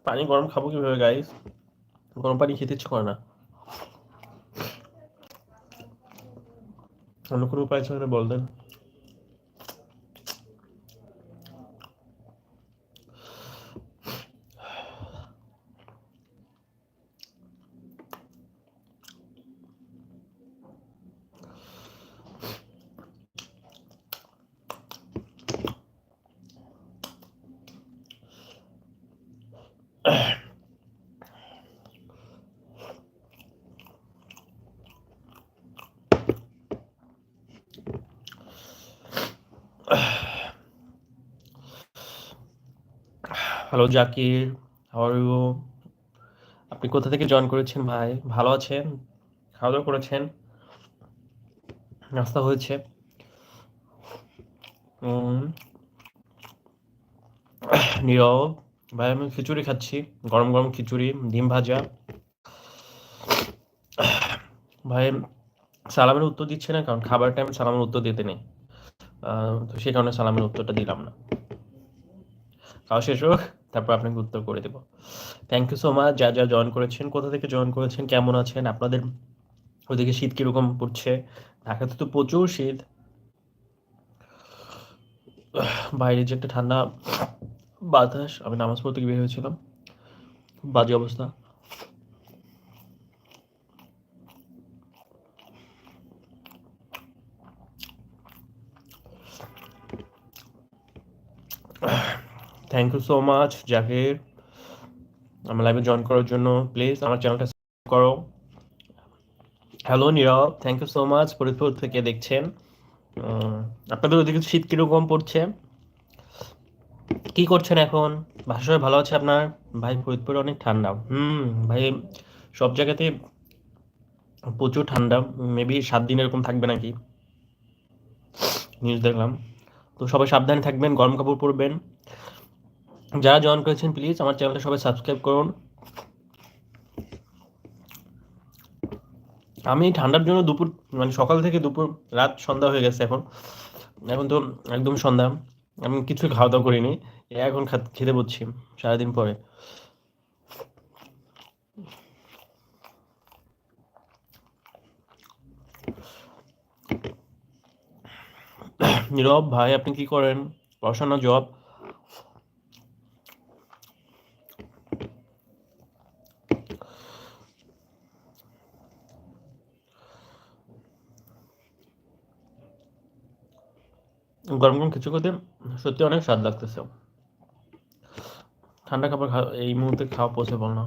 পানি গরম খাবো কিভাবে গাইস? গরম পানি খেতে ইচ্ছে করে না। অন্য কোনো উপায় আছে বলতেন। Hello Zakir, how are you? আপনি কোথা থেকে জয়েন করেছেন ভাই? ভালো আছেন? খাওয়া দাওয়া করেছেন? নাস্তা হয়েছে? উম, নীরব ভাই, আমি খিচুড়ি খাচ্ছি। গরম গরম খিচুড়ি, ডিম ভাজা। ভাই সালামের উত্তর দিচ্ছে না কারণ খাবার টাইমে সালামের উত্তর দিতে নেই। তো সেই কারণে সালামের উত্তরটা দিলাম না। খাওয়া শেষ হোক, তারপর আপনাকে উত্তর করে দেবো। থ্যাংক ইউ সো মাচ যা যা জয়েন করেছেন। কোথা থেকে জয়েন করেছেন, কেমন আছেন? আপনাদের ওইদিকে শীত কিরকম পড়ছে? ঢাকাতে তো প্রচুর শীত। বাইরে যে একটা ঠান্ডা বাতাস, আমি নামাজ পড়তে গিয়ে বের হয়েছিলাম, খুব বাজে অবস্থা। Thank you so much Zakir আমার লাইভে জয়েন করার জন্য। প্লিজ আমার চ্যানেলটা সাবস্ক্রাইব করো। Hello Nirab, thank you so much Faridpur থেকে দেখছেন। উম, আপনাদের ওদিকে শীত কিরকম পড়ছে? কি করছেন এখন? বাসা সবাই ভালো আছে আপনার? ভাই ফরিদপুরে অনেক ঠান্ডা। ভাই সব জায়গাতে প্রচুর ঠান্ডা। মেবি 7 দিন এরকম থাকবে নাকি, নিউজ দেখলাম। তো সবাই সাবধানে থাকবেন, গরম কাপড় পরবেন। যারা জয়েন করেছেন প্লিজ আমার চ্যানেলটা সবাই সাবস্ক্রাইব করুন। আমি ঠান্ডার জন্য দুপুর, মানে সকাল থেকে দুপুর, রাত, সন্ধ্যা হয়ে গেছে এখন। এখন তো একদম সন্ধ্যা। আমি কিছু খাওয়া দাওয়া করিনি, এখন খেতে বসছি সারাদিন পরে। নীরব ভাই আপনি কি করেন? পড়াশোনা, জব? গরম গরম কিছু খেতে সত্যি অনেক স্বাদ লাগতেছে। ঠান্ডা খাবার এই মুহূর্তে খাওয়া পসিবল না।